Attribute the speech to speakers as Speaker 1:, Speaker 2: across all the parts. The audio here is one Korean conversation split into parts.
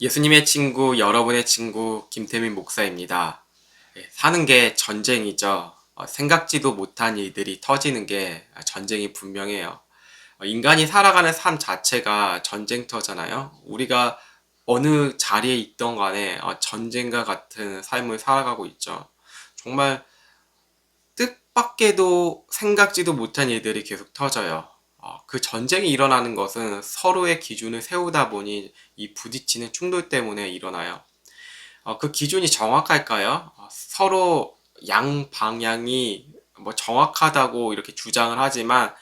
Speaker 1: 예수님의 친구, 여러분의 친구, 김태민 목사입니다. 사는 게 전쟁이죠. 생각지도 못한 일들이 터지는 게 전쟁이 분명해요. 인간이 살아가는 삶 자체가 전쟁터잖아요. 우리가 어느 자리에 있던 간에 전쟁과 같은 삶을 살아가고 있죠. 정말 뜻밖에도 생각지도 못한 일들이 계속 터져요. 그 전쟁이 일어나는 것은 서로의 기준을 세우다 보니 이 부딪히는 충돌 때문에 일어나요. 그 기준이 정확할까요? 서로 양 방향이 뭐 정확하다고 이렇게 주장을 하지만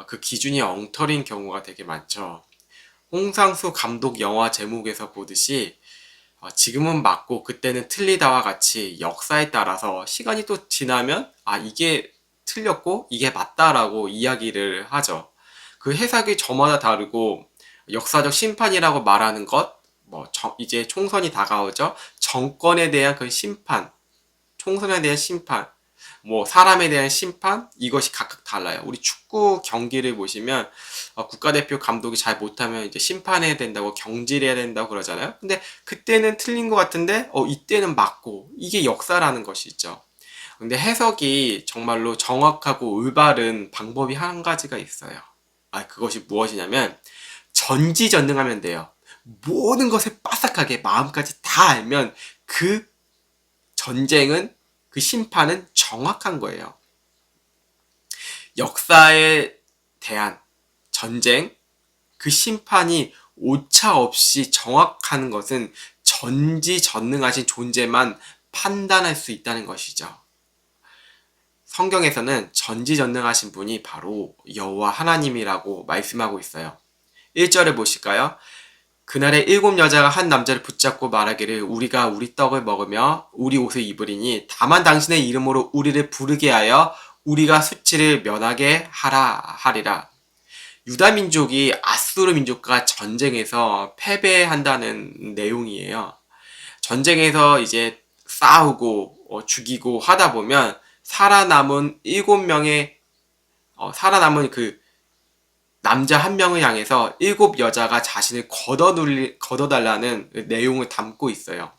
Speaker 1: 그 기준이 엉터리인 경우가 되게 많죠. 홍상수 감독 영화 제목에서 보듯이 지금은 맞고 그때는 틀리다와 같이 역사에 따라서 시간이 또 지나면 이게 틀렸고 이게 맞다라고 이야기를 하죠. 그 해석이 저마다 다르고 역사적 심판이라고 말하는 것, 이제 총선이 다가오죠. 정권에 대한 그 심판, 총선에 대한 심판, 사람에 대한 심판, 이것이 각각 달라요. 우리 축구 경기를 보시면 국가대표 감독이 잘 못하면 이제 심판해야 된다고, 경질해야 된다고 그러잖아요. 근데 그때는 틀린 것 같은데 이때는 맞고, 이게 역사라는 것이 있죠. 근데 해석이 정말로 정확하고 올바른 방법이 한 가지가 있어요. 그것이 무엇이냐면 전지전능하면 돼요. 모든 것을 빠삭하게 마음까지 다 알면 그 전쟁은, 그 심판은 정확한 거예요. 역사에 대한 전쟁, 그 심판이 오차 없이 정확한 것은 전지전능하신 존재만 판단할 수 있다는 것이죠. 성경에서는 전지전능하신 분이 바로 여호와 하나님이라고 말씀하고 있어요. 1절에 보실까요? 그날에 7여자가 한 남자를 붙잡고 말하기를 우리가 우리 떡을 먹으며 우리 옷을 입으리니 다만 당신의 이름으로 우리를 부르게 하여 우리가 수치를 면하게 하리라. 유다 민족이 아수르 민족과 전쟁에서 패배한다는 내용이에요. 전쟁에서 이제 싸우고 죽이고 하다 보면 살아남은 7명의 살아남은 그 남자 한 명을 향해서 7여자가 자신을 걷어달라는 내용을 담고 있어요.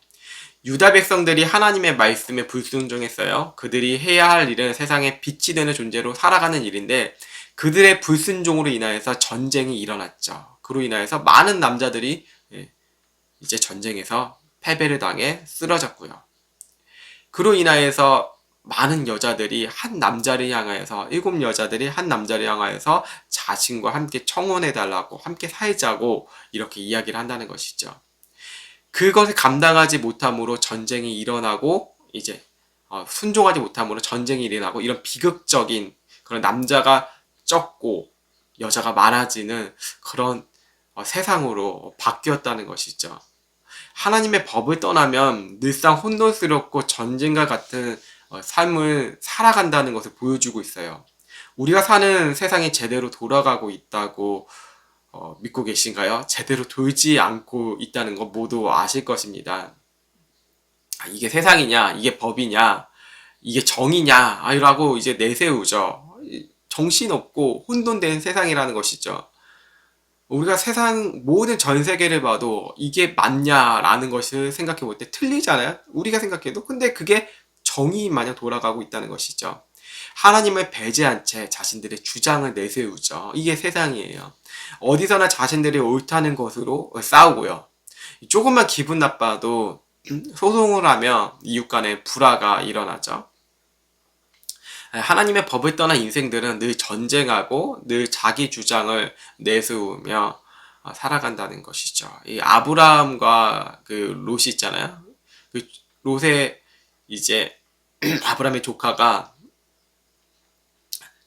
Speaker 1: 유다 백성들이 하나님의 말씀에 불순종했어요. 그들이 해야 할 일은 세상에 빛이 되는 존재로 살아가는 일인데 그들의 불순종으로 인하여서 전쟁이 일어났죠. 그로 인하여서 많은 남자들이 이제 전쟁에서 패배를 당해 쓰러졌고요. 그로 인하여서 많은 여자들이 한 남자를 향하여서, 7여자들이 한 남자를 향하여서 자신과 함께 청혼해달라고, 함께 살자고 이렇게 이야기를 한다는 것이죠. 그것을 감당하지 못함으로 전쟁이 일어나고, 이제 순종하지 못함으로 전쟁이 일어나고, 이런 비극적인 그런 남자가 적고 여자가 많아지는 그런 세상으로 바뀌었다는 것이죠. 하나님의 법을 떠나면 늘상 혼돈스럽고 전쟁과 같은 삶을 살아간다는 것을 보여주고 있어요. 우리가 사는 세상이 제대로 돌아가고 있다고 믿고 계신가요? 제대로 돌지 않고 있다는 거 모두 아실 것입니다. 이게 세상이냐, 이게 법이냐, 이게 정이냐, 라고 이제 내세우죠. 정신없고 혼돈된 세상이라는 것이죠. 우리가 세상 모든 전 세계를 봐도 이게 맞냐라는 것을 생각해 볼 때 틀리잖아요. 우리가 생각해도. 근데 그게 정의 마냥 돌아가고 있다는 것이죠. 하나님을 배제한 채 자신들의 주장을 내세우죠. 이게 세상이에요. 어디서나 자신들이 옳다는 것으로 싸우고요. 조금만 기분 나빠도 소송을 하면 이웃 간에 불화가 일어나죠. 하나님의 법을 떠난 인생들은 늘 전쟁하고 늘 자기 주장을 내세우며 살아간다는 것이죠. 이 아브라함과 그 롯이 있잖아요. 그 롯의 이제 아브라함의 조카가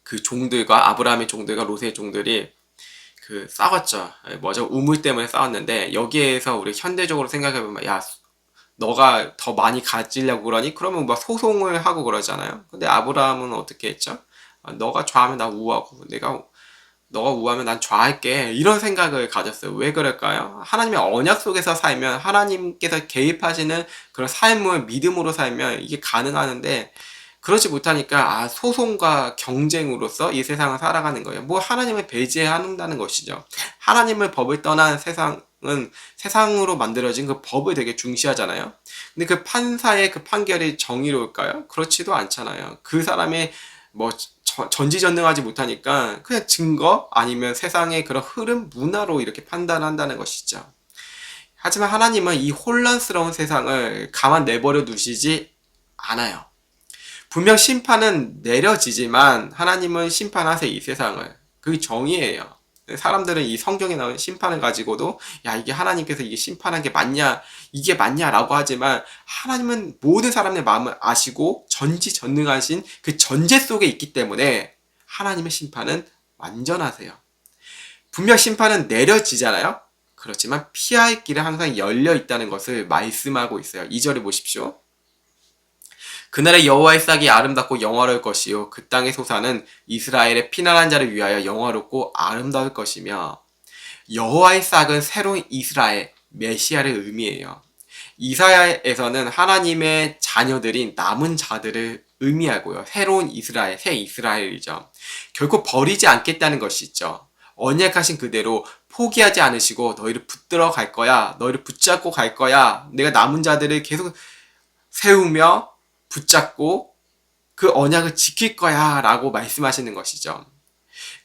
Speaker 1: 그 종들과, 아브라함의 종들과 롯의 종들이 그 싸웠죠. 뭐죠? 우물 때문에 싸웠는데 여기에서 우리 현대적으로 생각해보면 너가 더 많이 가지려고 그러니? 그러면 막 소송을 하고 그러잖아요. 근데 아브라함은 어떻게 했죠? 너가 좌하면 나 우하고, 너가 우하면 난 좌할게. 이런 생각을 가졌어요. 왜 그럴까요? 하나님의 언약 속에서 살면, 하나님께서 개입하시는 그런 삶을 믿음으로 살면 이게 가능하는데, 그렇지 못하니까 소송과 경쟁으로서 이 세상을 살아가는 거예요. 하나님을 배제한다는 것이죠. 하나님의 법을 떠난 세상은 세상으로 만들어진 그 법을 되게 중시하잖아요. 근데 그 판사의 그 판결이 정의로울까요? 그렇지도 않잖아요. 그 사람의 뭐 전지전능하지 못하니까 그냥 증거 아니면 세상의 그런 흐름, 문화로 이렇게 판단한다는 것이죠. 하지만 하나님은 이 혼란스러운 세상을 가만 내버려 두시지 않아요. 분명 심판은 내려지지만 하나님은 심판하세요, 이 세상을. 그게 정의예요. 사람들은 이 성경에 나온 심판을 가지고도 야, 이게 하나님께서 이게 심판한 게 맞냐, 이게 맞냐라고 하지만 하나님은 모든 사람의 마음을 아시고 전지전능하신 그 전제 속에 있기 때문에 하나님의 심판은 완전하세요. 분명 심판은 내려지잖아요. 그렇지만 피할 길은 항상 열려 있다는 것을 말씀하고 있어요. 2절을 보십시오. 그날의 여호와의 싹이 아름답고 영화로울 것이요 그 땅의 소사는 이스라엘의 피난한 자를 위하여 영화롭고 아름다울 것이며, 여호와의 싹은 새로운 이스라엘 메시아를 의미해요. 이사야에서는 하나님의 자녀들인 남은 자들을 의미하고요. 새로운 이스라엘, 새 이스라엘이죠. 결코 버리지 않겠다는 것이죠. 언약하신 그대로 포기하지 않으시고 너희를 붙들어 갈 거야. 너희를 붙잡고 갈 거야. 내가 남은 자들을 계속 세우며 붙잡고 그 언약을 지킬 거야 라고 말씀하시는 것이죠.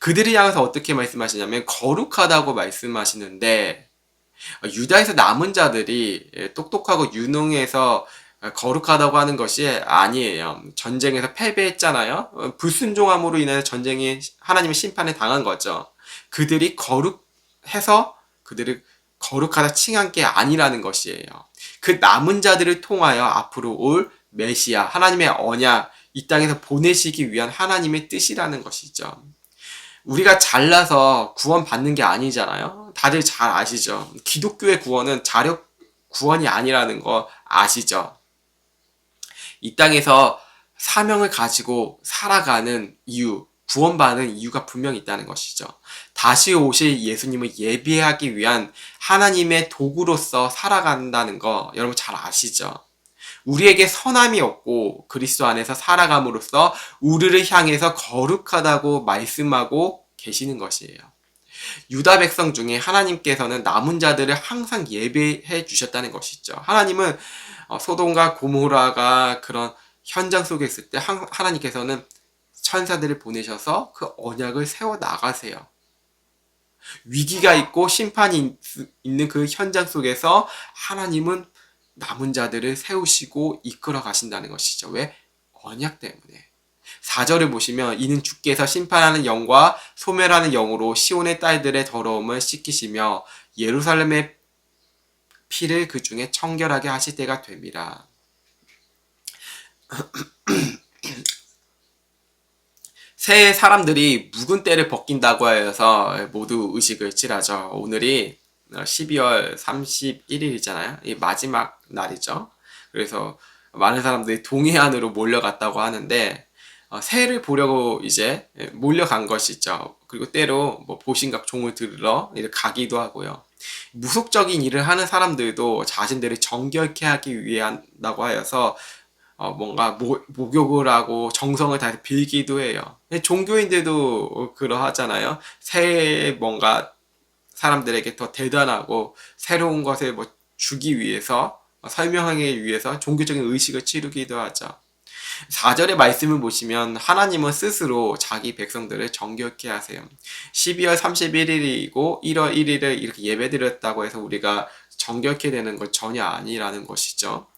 Speaker 1: 그들을 향해서 어떻게 말씀하시냐면 거룩하다고 말씀하시는데, 유다에서 남은 자들이 똑똑하고 유능해서 거룩하다고 하는 것이 아니에요. 전쟁에서 패배했잖아요. 불순종함으로 인해서 전쟁이 하나님의 심판에 당한 거죠. 그들이 거룩해서 그들을 거룩하다 칭한 게 아니라는 것이에요. 그 남은 자들을 통하여 앞으로 올 메시아, 하나님의 언약, 이 땅에서 보내시기 위한 하나님의 뜻이라는 것이죠. 우리가 잘나서 구원 받는 게 아니잖아요. 다들 잘 아시죠? 기독교의 구원은 자력 구원이 아니라는 거 아시죠? 이 땅에서 사명을 가지고 살아가는 이유, 구원받는 이유가 분명히 있다는 것이죠. 다시 오실 예수님을 예비하기 위한 하나님의 도구로서 살아간다는 거 여러분 잘 아시죠? 우리에게 선함이 없고 그리스도 안에서 살아감으로써 우리를 향해서 거룩하다고 말씀하고 계시는 것이에요. 유다 백성 중에 하나님께서는 남은 자들을 항상 예배해 주셨다는 것이죠. 하나님은 소돔과 고모라가 그런 현장 속에 있을 때 하나님께서는 천사들을 보내셔서 그 언약을 세워 나가세요. 위기가 있고 심판이 있는 그 현장 속에서 하나님은 남은 자들을 세우시고 이끌어 가신다는 것이죠. 왜? 언약 때문에. 4절을 보시면 이는 주께서 심판하는 영과 소멸하는 영으로 시온의 딸들의 더러움을 씻기시며 예루살렘의 피를 그 중에 청결하게 하실 때가 됨이라. 새해 사람들이 묵은 때를 벗긴다고 해서 모두 의식을 칠하죠. 오늘이 12월 31일이잖아요. 이 마지막 날이죠. 그래서 많은 사람들이 동해안으로 몰려갔다고 하는데 새해를 보려고 이제 몰려간 것이죠. 그리고 때로 뭐 보신각 종을 들으러 이렇게 가기도 하고요. 무속적인 일을 하는 사람들도 자신들을 정결케 하기 위한다고 하여서 뭔가 목욕을 하고 정성을 다해서 빌기도 해요. 종교인들도 그러하잖아요. 새해에 뭔가 사람들에게 더 대단하고 새로운 것을 뭐 주기 위해서 설명하기 위해서 종교적인 의식을 치르기도 하죠. 4절의 말씀을 보시면 하나님은 스스로 자기 백성들을 정결케 하세요. 12월 31일이고 1월 1일을 이렇게 예배드렸다고 해서 우리가 정결케 되는 것 전혀 아니라는 것이죠.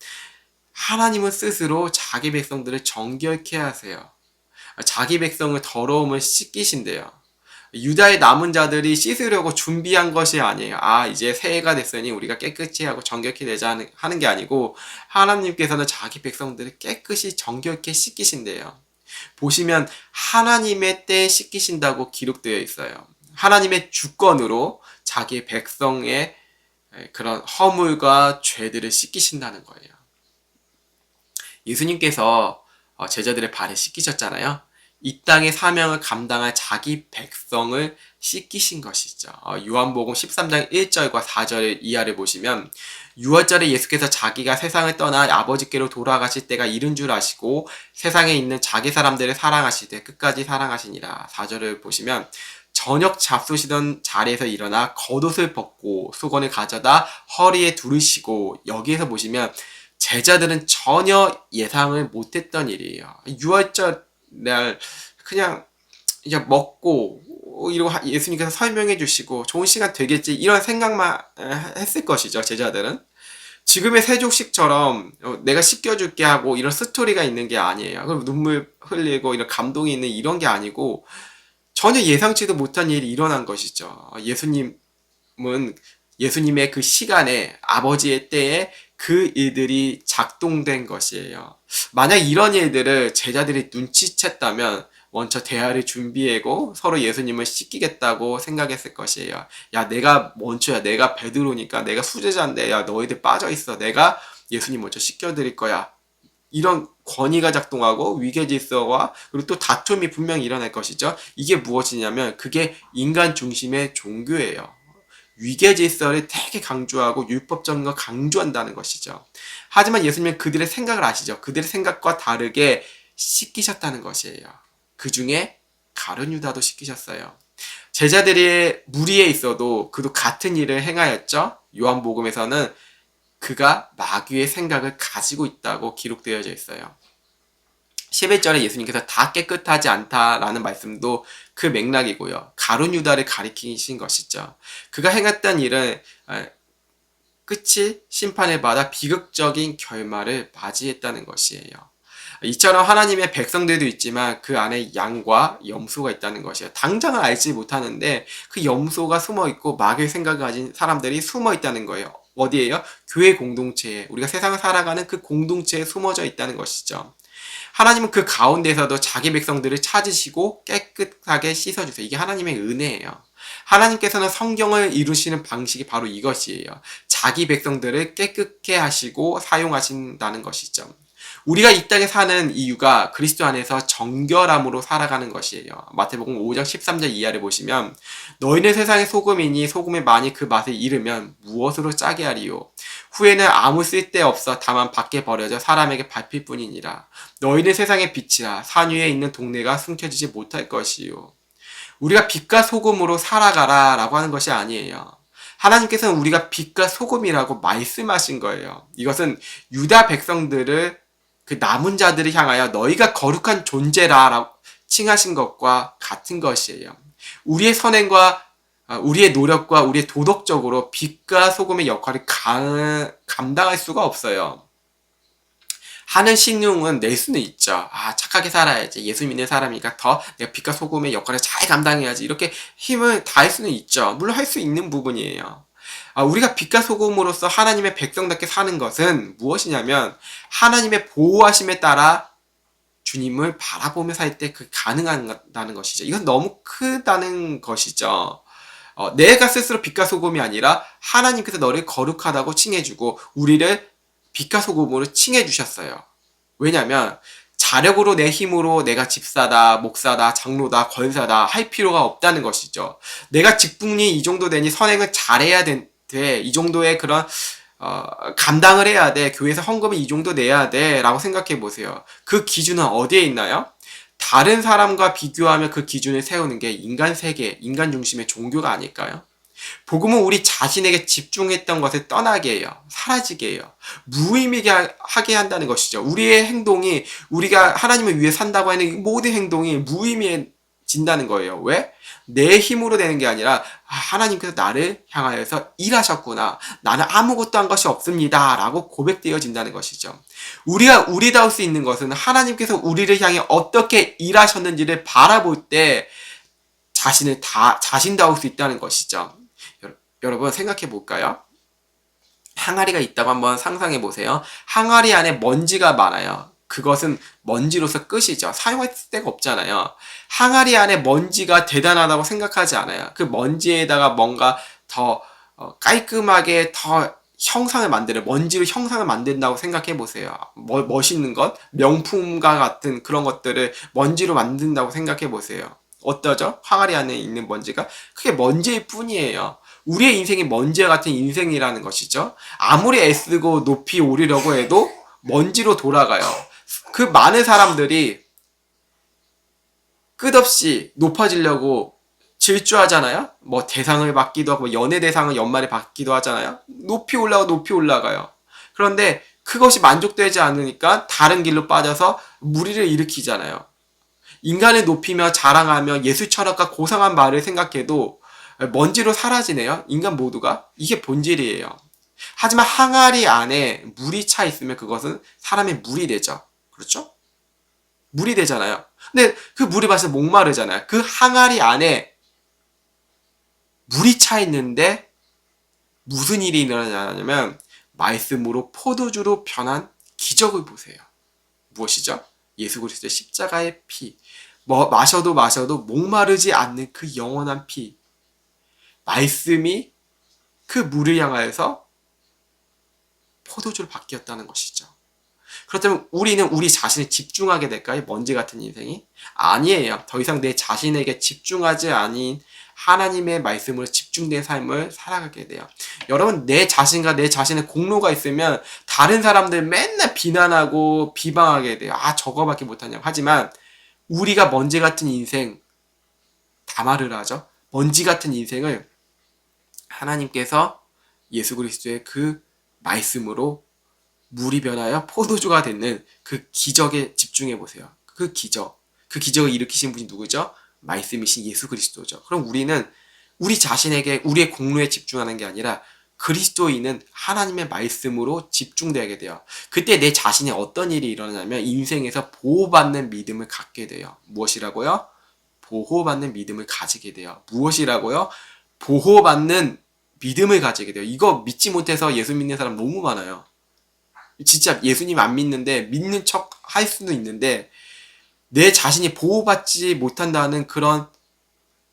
Speaker 1: 하나님은 스스로 자기 백성들을 정결케 하세요. 자기 백성을 더러움을 씻기신대요. 유다의 남은 자들이 씻으려고 준비한 것이 아니에요. 이제 새해가 됐으니 우리가 깨끗이 하고 정결케 되자 하는 게 아니고 하나님께서는 자기 백성들을 깨끗이 정결케 씻기신대요. 보시면 하나님의 때에 씻기신다고 기록되어 있어요. 하나님의 주권으로 자기 백성의 그런 허물과 죄들을 씻기신다는 거예요. 예수님께서 제자들의 발을 씻기셨잖아요. 이 땅의 사명을 감당할 자기 백성을 씻기신 것이죠. 요한복음 13장 1절과 4절 이하를 보시면 6월절에 예수께서 자기가 세상을 떠나 아버지께로 돌아가실 때가 이른 줄 아시고 세상에 있는 자기 사람들을 사랑하시되 끝까지 사랑하시니라. 4절을 보시면 저녁 잡수시던 자리에서 일어나 겉옷을 벗고 수건을 가져다 허리에 두르시고, 여기에서 보시면 제자들은 전혀 예상을 못했던 일이에요. 유월절 날 그냥 이제 먹고 이러고 예수님께서 설명해 주시고 좋은 시간 되겠지 이런 생각만 했을 것이죠. 제자들은 지금의 세족식처럼 내가 씻겨줄게 하고 이런 스토리가 있는 게 아니에요. 그럼 눈물 흘리고 이런 감동이 있는 이런 게 아니고 전혀 예상치도 못한 일이 일어난 것이죠. 예수님의 그 시간에, 아버지의 때에 그 일들이 작동된 것이에요. 만약 이런 일들을 제자들이 눈치챘다면 먼저 대화를 준비하고 서로 예수님을 씻기겠다고 생각했을 것이에요. 야, 내가 먼저야. 내가 베드로니까 내가 수제자인데, 야, 너희들 빠져있어. 내가 예수님 먼저 씻겨드릴 거야. 이런 권위가 작동하고 위계질서와 그리고 또 다툼이 분명히 일어날 것이죠. 이게 무엇이냐면 그게 인간 중심의 종교예요. 위계질서를 되게 강조하고 율법적인 걸 강조한다는 것이죠. 하지만 예수님은 그들의 생각을 아시죠. 그들의 생각과 다르게 씻기셨다는 것이에요. 그 중에 가룟 유다도 씻기셨어요. 제자들이 무리에 있어도 그도 같은 일을 행하였죠. 요한복음에서는 그가 마귀의 생각을 가지고 있다고 기록되어져 있어요. 11절에 예수님께서 다 깨끗하지 않다라는 말씀도 그 맥락이고요. 가룟 유다를 가리키신 것이죠. 그가 행했던 일은 끝이 심판을 받아 비극적인 결말을 맞이했다는 것이에요. 이처럼 하나님의 백성들도 있지만 그 안에 양과 염소가 있다는 것이에요. 당장은 알지 못하는데 그 염소가 숨어있고 마귀의 생각을 가진 사람들이 숨어있다는 거예요. 어디에요? 교회 공동체에, 우리가 세상을 살아가는 그 공동체에 숨어져 있다는 것이죠. 하나님은 그 가운데서도 자기 백성들을 찾으시고 깨끗하게 씻어주세요. 이게 하나님의 은혜예요. 하나님께서는 성경을 이루시는 방식이 바로 이것이에요. 자기 백성들을 깨끗게 하시고 사용하신다는 것이죠. 우리가 이 땅에 사는 이유가 그리스도 안에서 정결함으로 살아가는 것이에요. 마태복음 5장 13절 이하를 보시면 너희는 세상의 소금이니 소금이 많이 그 맛을 잃으면 무엇으로 짜게 하리요. 후에는 아무 쓸데없어 다만 밖에 버려져 사람에게 밟힐 뿐이니라. 너희는 세상의 빛이라 산 위에 있는 동네가 숨겨지지 못할 것이요. 우리가 빛과 소금으로 살아가라 라고 하는 것이 아니에요. 하나님께서는 우리가 빛과 소금이라고 말씀하신 거예요. 이것은 유다 백성들을 그 남은 자들을 향하여 너희가 거룩한 존재라라고 칭하신 것과 같은 것이에요. 우리의 선행과 우리의 노력과 우리의 도덕적으로 빛과 소금의 역할을 감당할 수가 없어요. 하는 신용은 낼 수는 있죠. 착하게 살아야지. 예수 믿는 사람이니까 더 내가 빛과 소금의 역할을 잘 감당해야지. 이렇게 힘을 다할 수는 있죠. 물론 할 수 있는 부분이에요. 우리가 빛과 소금으로서 하나님의 백성답게 사는 것은 무엇이냐면 하나님의 보호하심에 따라 주님을 바라보며 살 때 그 가능하다는 것이죠. 이건 너무 크다는 것이죠. 내가 스스로 빛과 소금이 아니라 하나님께서 너를 거룩하다고 칭해주고 우리를 빛과 소금으로 칭해주셨어요. 왜냐하면 자력으로 내 힘으로 내가 집사다, 목사다, 장로다, 권사다 할 필요가 없다는 것이죠. 내가 직분이 이 정도 되니 선행을 잘해야 돼. 이 정도의 그런 감당을 해야 돼. 교회에서 헌금을 이 정도 내야 돼 라고 생각해 보세요. 그 기준은 어디에 있나요? 다른 사람과 비교하며 그 기준을 세우는 게 인간 세계, 인간 중심의 종교가 아닐까요? 복음은 우리 자신에게 집중했던 것을 떠나게 해요. 사라지게 해요. 무의미하게 하게 한다는 것이죠. 우리의 행동이 우리가 하나님을 위해 산다고 하는 모든 행동이 무의미해진다는 거예요. 왜? 내 힘으로 되는 게 아니라 하나님께서 나를 향하여서 일하셨구나. 나는 아무것도 한 것이 없습니다. 라고 고백되어진다는 것이죠. 우리가 우리다울 수 있는 것은 하나님께서 우리를 향해 어떻게 일하셨는지를 바라볼 때 자신다울 수 있다는 것이죠. 여러분 생각해 볼까요? 항아리가 있다고 한번 상상해 보세요. 항아리 안에 먼지가 많아요. 그것은 먼지로서 끝이죠. 사용할 데가 없잖아요. 항아리 안에 먼지가 대단하다고 생각하지 않아요. 그 먼지에다가 뭔가 더 깔끔하게 더 먼지로 형상을 만든다고 생각해 보세요. 멋있는 것, 명품과 같은 그런 것들을 먼지로 만든다고 생각해 보세요. 어떠죠? 항아리 안에 있는 먼지가 그게 먼지일 뿐이에요. 우리의 인생이 먼지와 같은 인생이라는 것이죠. 아무리 애쓰고 높이 오르려고 해도 먼지로 돌아가요. 그 많은 사람들이 끝없이 높아지려고 질주하잖아요. 뭐 대상을 받기도 하고, 뭐 연애 대상을 연말에 받기도 하잖아요. 높이 올라가고 높이 올라가요. 그런데 그것이 만족되지 않으니까 다른 길로 빠져서 무리를 일으키잖아요. 인간을 높이며 자랑하며 예술 철학과 고상한 말을 생각해도 먼지로 사라지네요. 인간 모두가. 이게 본질이에요. 하지만 항아리 안에 물이 차 있으면 그것은 사람의 물이 되죠. 그렇죠? 물이 되잖아요. 근데 그 물이 마시면 목마르잖아요. 그 항아리 안에 물이 차 있는데 무슨 일이 일어나냐면 말씀으로 포도주로 변한 기적을 보세요. 무엇이죠? 예수 그리스도의 십자가의 피. 뭐 마셔도 마셔도 목마르지 않는 그 영원한 피. 말씀이 그 물을 향하여서 포도주로 바뀌었다는 것이죠. 그렇다면 우리는 우리 자신에 집중하게 될까요? 먼지 같은 인생이? 아니에요. 더 이상 내 자신에게 집중하지 아닌 하나님의 말씀으로 집중된 삶을 살아가게 돼요. 여러분, 내 자신과 내 자신의 공로가 있으면 다른 사람들 맨날 비난하고 비방하게 돼요. 아, 저거밖에 못하냐고. 하지만 우리가 먼지 같은 인생 다 말을 하죠. 먼지 같은 인생을 하나님께서 예수 그리스도의 그 말씀으로 물이 변하여 포도주가 되는 그 기적에 집중해 보세요. 그 기적. 그 기적을 일으키신 분이 누구죠? 말씀이신 예수 그리스도죠. 그럼 우리는 우리 자신에게 우리의 공로에 집중하는 게 아니라 그리스도인은 하나님의 말씀으로 집중되게 돼요. 그때 내 자신이 어떤 일이 일어나냐면 인생에서 보호받는 믿음을 갖게 돼요. 무엇이라고요? 보호받는 믿음을 가지게 돼요. 무엇이라고요? 보호받는 믿음을 가지게 돼요. 이거 믿지 못해서 예수 믿는 사람 너무 많아요. 진짜 예수님 안 믿는데 믿는 척 할 수도 있는데 내 자신이 보호받지 못한다는 그런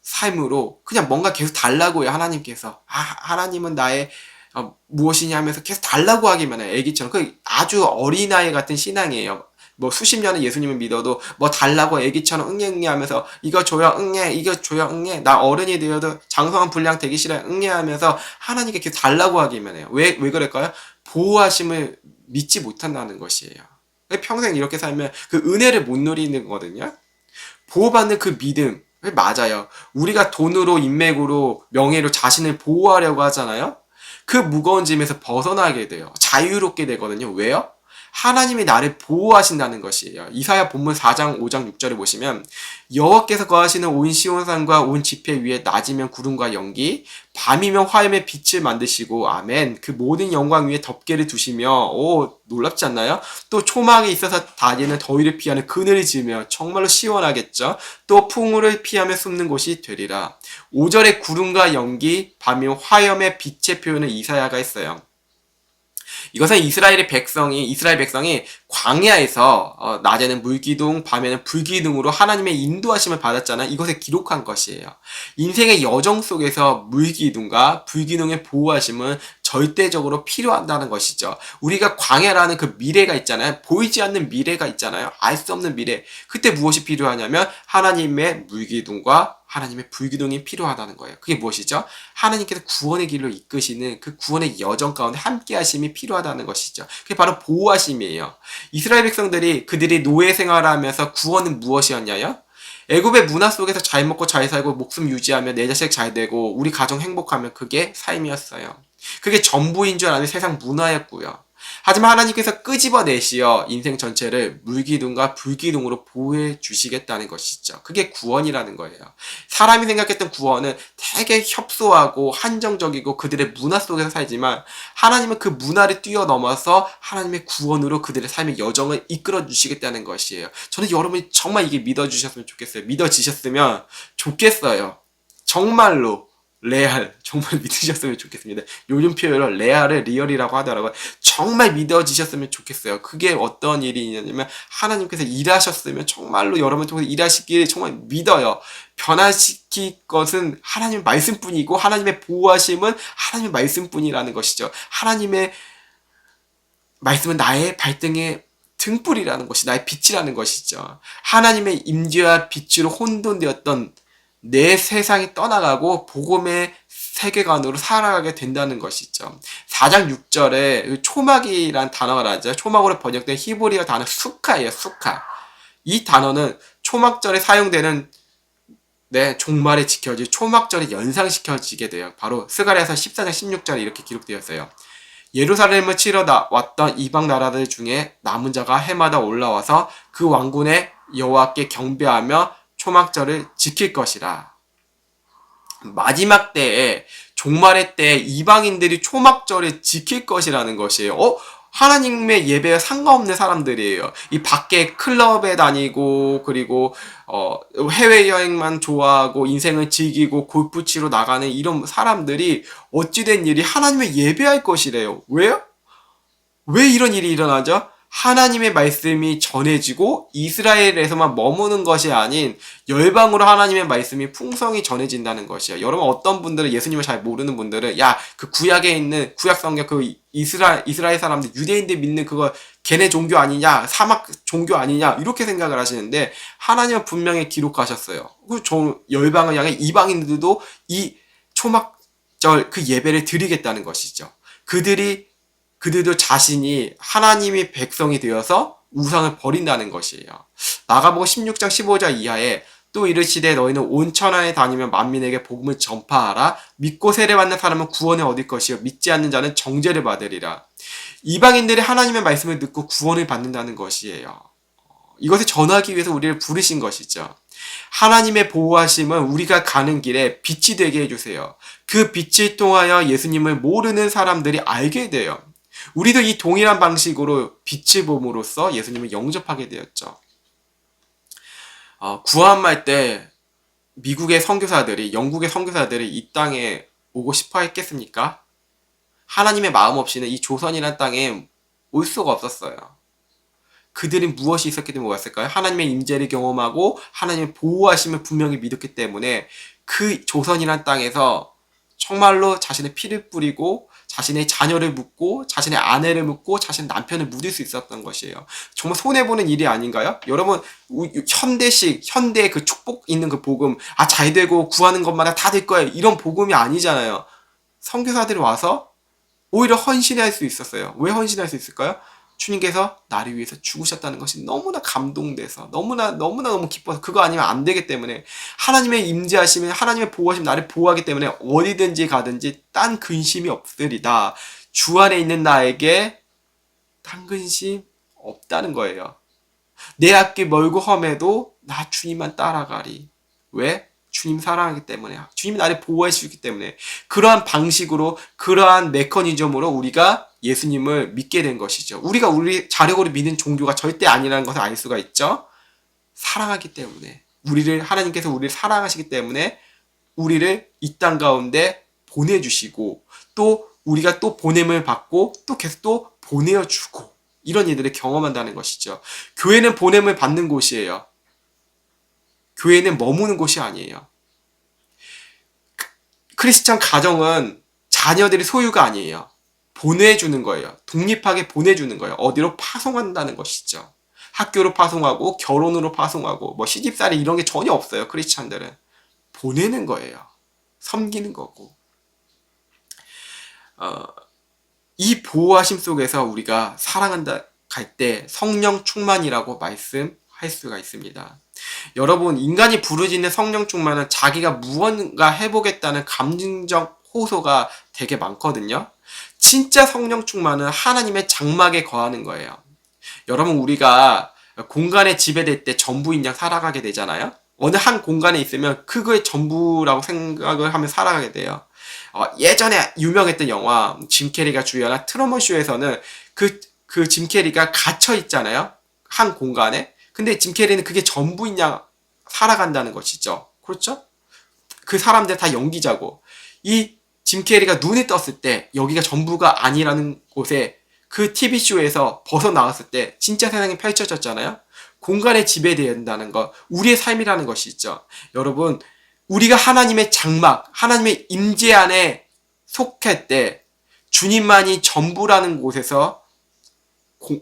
Speaker 1: 삶으로 그냥 뭔가 계속 달라고 해요. 하나님께서. 하나님은 나의 무엇이냐 하면서 계속 달라고 하기만 해요. 애기처럼. 그 아주 어린아이 같은 신앙이에요. 뭐 수십 년을 예수님을 믿어도 뭐 달라고 애기처럼 응애 하면서 이거 줘요 응애 이거 줘요 응애 나 어른이 되어도 장성한 분량 되기 싫어요 응애 하면서 하나님께 계속 달라고 하기만 해요. 왜 그럴까요? 보호하심을 믿지 못한다는 것이에요. 평생 이렇게 살면 그 은혜를 못 누리는 거거든요. 보호받는 그 믿음 맞아요. 우리가 돈으로 인맥으로 명예로 자신을 보호하려고 하잖아요. 그 무거운 짐에서 벗어나게 돼요. 자유롭게 되거든요. 왜요? 하나님이 나를 보호하신다는 것이에요. 이사야 본문 4장 5장 6절을 보시면 여호와께서 거하시는 온 시온산과 온 지폐 위에 낮이면 구름과 연기 밤이면 화염의 빛을 만드시고 아멘 그 모든 영광 위에 덮개를 두시며 놀랍지 않나요? 또 초막에 있어서 다리는 더위를 피하는 그늘을 지으며 정말로 시원하겠죠. 또 풍우를 피하며 숨는 곳이 되리라. 5절에 구름과 연기 밤이면 화염의 빛의 표현을 이사야가 했어요. 이것은 이스라엘 백성이 광야에서 낮에는 물기둥, 밤에는 불기둥으로 하나님의 인도하심을 받았잖아요. 이것에 기록한 것이에요. 인생의 여정 속에서 물기둥과 불기둥의 보호하심은 절대적으로 필요한다는 것이죠. 우리가 광야라는 그 미래가 있잖아요. 보이지 않는 미래가 있잖아요. 알 수 없는 미래. 그때 무엇이 필요하냐면 하나님의 물기둥과 하나님의 불기둥이 필요하다는 거예요. 그게 무엇이죠? 하나님께서 구원의 길로 이끄시는 그 구원의 여정 가운데 함께 하심이 필요하다는 것이죠. 그게 바로 보호하심이에요. 이스라엘 백성들이 그들이 노예 생활하면서 구원은 무엇이었냐요? 애굽의 문화 속에서 잘 먹고 잘 살고 목숨 유지하며 내 자식 잘 되고 우리 가정 행복하면 그게 삶이었어요. 그게 전부인 줄 아는 세상 문화였고요. 하지만 하나님께서 끄집어내시어 인생 전체를 물기둥과 불기둥으로 보호해 주시겠다는 것이죠. 그게 구원이라는 거예요. 사람이 생각했던 구원은 되게 협소하고 한정적이고 그들의 문화 속에서 살지만 하나님은 그 문화를 뛰어넘어서 하나님의 구원으로 그들의 삶의 여정을 이끌어 주시겠다는 것이에요. 저는 여러분이 정말 이게 믿어주셨으면 좋겠어요. 믿어지셨으면 좋겠어요. 정말로. 레알 정말 믿으셨으면 좋겠습니다. 요즘 표현으로 레알을 리얼이라고 하더라고요. 정말 믿어지셨으면 좋겠어요. 그게 어떤 일이냐면 하나님께서 일하셨으면 정말로 여러분 통해서 일하시길 정말 믿어요. 변화시킬 것은 하나님의 말씀뿐이고 하나님의 보호하심은 하나님의 말씀뿐이라는 것이죠. 하나님의 말씀은 나의 발등에 등불이라는 것이 나의 빛이라는 것이죠. 하나님의 임재와 빛으로 혼돈되었던 내 세상이 떠나가고 복음의 세계관으로 살아가게 된다는 것이죠. 4장 6절에 초막이란 단어가 나죠. 초막으로 번역된 히브리어 단어 수카예요. 수카. 이 단어는 초막절에 사용되는 네, 종말에 지켜질 초막절이 연상시켜지게 돼요. 바로 스가랴서 14장 16절에 이렇게 기록되었어요. 예루살렘을 치러 왔던 이방 나라들 중에 남은 자가 해마다 올라와서 그 왕군의 여호와께 경배하며 초막절을 지킬 것이라. 마지막 때에 종말의 때에 이방인들이 초막절을 지킬 것이라는 것이에요. 하나님의 예배에 상관없는 사람들이에요. 이 밖에 클럽에 다니고 그리고 해외여행만 좋아하고 인생을 즐기고 골프 치러 나가는 이런 사람들이 어찌된 일이 하나님의 예배할 것이래요. 왜요? 왜 이런 일이 일어나죠? 하나님의 말씀이 전해지고 이스라엘에서만 머무는 것이 아닌 열방으로 하나님의 말씀이 풍성히 전해진다는 것이에요. 여러분 어떤 분들은 예수님을 잘 모르는 분들은 야, 그 구약에 있는 구약 성경 그 이스라엘 사람들 유대인들 믿는 그거 걔네 종교 아니냐? 사막 종교 아니냐? 이렇게 생각을 하시는데 하나님은 분명히 기록하셨어요. 그 열방을 향해 이방인들도 이 초막절 그 예배를 드리겠다는 것이죠. 그들도 자신이 하나님의 백성이 되어서 우상을 버린다는 것이에요. 마가복음 16장 15절 이하에 또 이르시되 너희는 온 천하에 다니며 만민에게 복음을 전파하라. 믿고 세례받는 사람은 구원을 얻을 것이요 믿지 않는 자는 정죄를 받으리라. 이방인들이 하나님의 말씀을 듣고 구원을 받는다는 것이에요. 이것을 전하기 위해서 우리를 부르신 것이죠. 하나님의 보호하심은 우리가 가는 길에 빛이 되게 해주세요. 그 빛을 통하여 예수님을 모르는 사람들이 알게 돼요. 우리도 이 동일한 방식으로 빛을 봄으로써 예수님을 영접하게 되었죠. 구한말 때 미국의 선교사들이 영국의 선교사들이 이 땅에 오고 싶어 했겠습니까? 하나님의 마음 없이는 이 조선이라는 땅에 올 수가 없었어요. 그들이 무엇이 있었기 때문에 왔을까요? 하나님의 임재를 경험하고 하나님의 보호하심을 분명히 믿었기 때문에 그 조선이라는 땅에서 정말로 자신의 피를 뿌리고 자신의 자녀를 묻고 자신의 아내를 묻고 자신의 남편을 묻을 수 있었던 것이에요. 정말 손해보는 일이 아닌가요? 여러분 현대의 그 축복 있는 그 복음 잘 되고 구하는 것마다 다 될 거예요. 이런 복음이 아니잖아요. 선교사들이 와서 오히려 헌신할 수 있었어요. 왜 헌신할 수 있을까요? 주님께서 나를 위해서 죽으셨다는 것이 너무나 감동돼서 너무 기뻐서 그거 아니면 안 되기 때문에 하나님의 임재하심이 하나님의 보호하심 나를 보호하기 때문에 어디든지 가든지 딴 근심이 없으리다. 주 안에 있는 나에게 딴 근심 없다는 거예요. 내 앞길 멀고 험해도 나 주님만 따라가리. 왜? 주님 사랑하기 때문에 주님이 나를 보호해 주기 때문에 그러한 방식으로 그러한 메커니즘으로 우리가 예수님을 믿게 된 것이죠. 우리가 우리 자력으로 믿는 종교가 절대 아니라는 것을 알 수가 있죠. 사랑하기 때문에 하나님께서 우리를 사랑하시기 때문에 우리를 이 땅 가운데 보내주시고 또 우리가 또 보냄을 받고 또 계속 또 보내어주고 이런 일들을 경험한다는 것이죠. 교회는 보냄을 받는 곳이에요. 교회는 머무는 곳이 아니에요. 크리스찬 가정은 자녀들이 소유가 아니에요. 보내주는 거예요. 독립하게 보내주는 거예요. 어디로 파송한다는 것이죠. 학교로 파송하고 결혼으로 파송하고 뭐 시집살이 이런 게 전혀 없어요. 크리스찬들은 보내는 거예요. 섬기는 거고. 이 보호하심 속에서 우리가 사랑한다 갈 때 성령 충만이라고 말씀할 수가 있습니다. 여러분 인간이 부르짖는 성령 충만은 자기가 무언가 해보겠다는 감정적 호소가 되게 많거든요. 진짜 성령 충만은 하나님의 장막에 거하는 거예요. 여러분 우리가 공간에 지배될 때 전부인 양 살아가게 되잖아요. 어느 한 공간에 있으면 그거의 전부라고 생각을 하며 살아가게 돼요. 예전에 유명했던 영화 짐 캐리가 주연한 트루먼 쇼에서는 그 짐 캐리가 갇혀 있잖아요. 한 공간에. 근데 짐 캐리는 그게 전부인 양 살아간다는 것이죠. 그렇죠? 그 사람들 다 연기자고. 이 짐 캐리가 눈이 떴을 때 여기가 전부가 아니라는 곳에 그 TV쇼에서 벗어나왔을 때 진짜 세상이 펼쳐졌잖아요. 공간에 지배된다는 것, 우리의 삶이라는 것이 있죠. 여러분, 우리가 하나님의 장막, 하나님의 임재 안에 속할 때 주님만이 전부라는 곳에서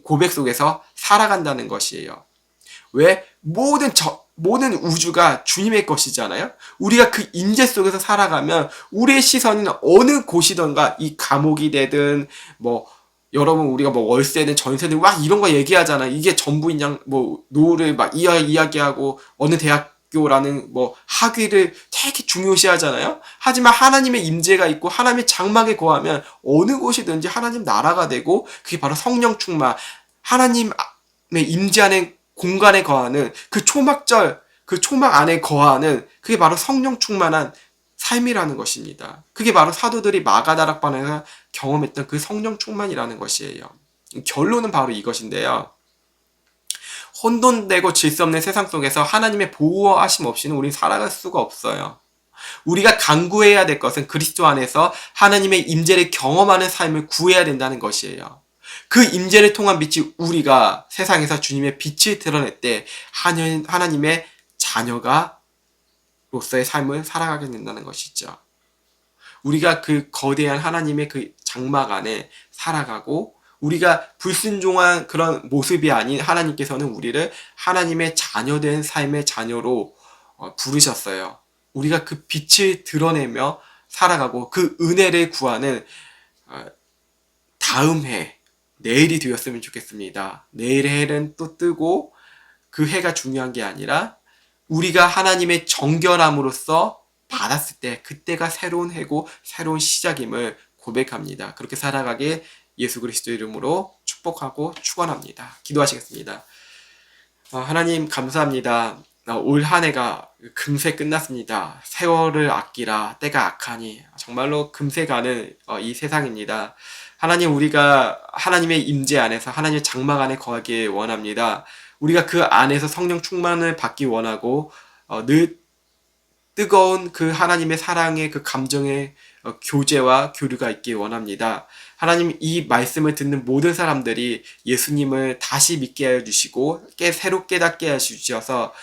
Speaker 1: 고백 속에서 살아간다는 것이에요. 왜? 모든 우주가 주님의 것이잖아요. 우리가 그 임재 속에서 살아가면 우리의 시선은 어느 곳이던가 이 감옥이 되든 여러분 우리가 월세든 전세든 막 이런 거 얘기하잖아. 이게 전부인 양 노를 막 이야기하고 어느 대학 학교라는 뭐 학위를 되게 중요시하잖아요. 하지만 하나님의 임재가 있고 하나님의 장막에 거하면 어느 곳이든지 하나님 나라가 되고, 그게 바로 성령 충만, 하나님의 임재 안에 공간에 거하는 그 초막절, 그 초막 안에 거하는 그게 바로 성령 충만한 삶이라는 것입니다. 그게 바로 사도들이 마가다락방에서 경험했던 그 성령 충만이라는 것이에요. 결론은 바로 이것인데요. 혼돈되고 질서 없는 세상 속에서 하나님의 보호하심 없이는 우리는 살아갈 수가 없어요. 우리가 간구해야 될 것은 그리스도 안에서 하나님의 임재를 경험하는 삶을 구해야 된다는 것이에요. 그 임재를 통한 빛이 우리가 세상에서 주님의 빛을 드러낼 때 하나님의 자녀가 로서의 삶을 살아가게 된다는 것이죠. 우리가 그 거대한 하나님의 그 장막 안에 살아가고, 우리가 불순종한 그런 모습이 아닌 하나님께서는 우리를 하나님의 자녀된 삶의 자녀로 부르셨어요. 우리가 그 빛을 드러내며 살아가고 그 은혜를 구하는 다음 해, 내일이 되었으면 좋겠습니다. 내일의 해는 또 뜨고, 그 해가 중요한 게 아니라 우리가 하나님의 정결함으로써 받았을 때 그때가 새로운 해고 새로운 시작임을 고백합니다. 그렇게 살아가게 예수 그리스도 이름으로 축복하고 축원합니다. 기도하시겠습니다. 하나님 감사합니다. 올 한 해가 금세 끝났습니다. 세월을 아끼라 때가 악하니, 정말로 금세 가는 이 세상입니다. 하나님, 우리가 하나님의 임재 안에서 하나님의 장막 안에 거하길 원합니다. 우리가 그 안에서 성령 충만을 받기 원하고, 늘 뜨거운 그 하나님의 사랑의 그 감정의 교제와 교류가 있길 원합니다. 하나님, 이 말씀을 듣는 모든 사람들이 예수님을 다시 믿게 하여 주시고 새로 깨닫게 하셔서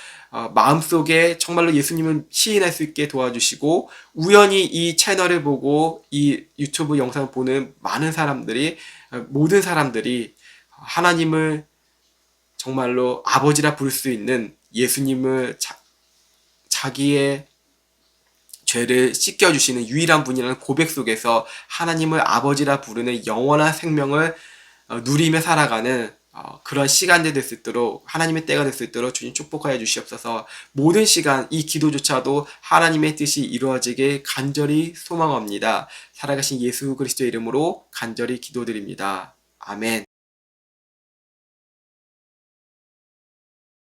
Speaker 1: 마음속에 정말로 예수님을 시인할 수 있게 도와주시고, 우연히 이 채널을 보고 이 유튜브 영상을 보는 많은 사람들이, 모든 사람들이 하나님을 정말로 아버지라 부를 수 있는 예수님을 자기의 죄를 씻겨주시는 유일한 분이라는 고백 속에서 하나님을 아버지라 부르는 영원한 생명을 누리며 살아가는 그런 시간이 될 수 있도록, 하나님의 때가 될 수 있도록 주님 축복하여 주시옵소서. 모든 시간 이 기도조차도 하나님의 뜻이 이루어지길 간절히 소망합니다. 살아가신 예수 그리스도의 이름으로 간절히 기도드립니다. 아멘.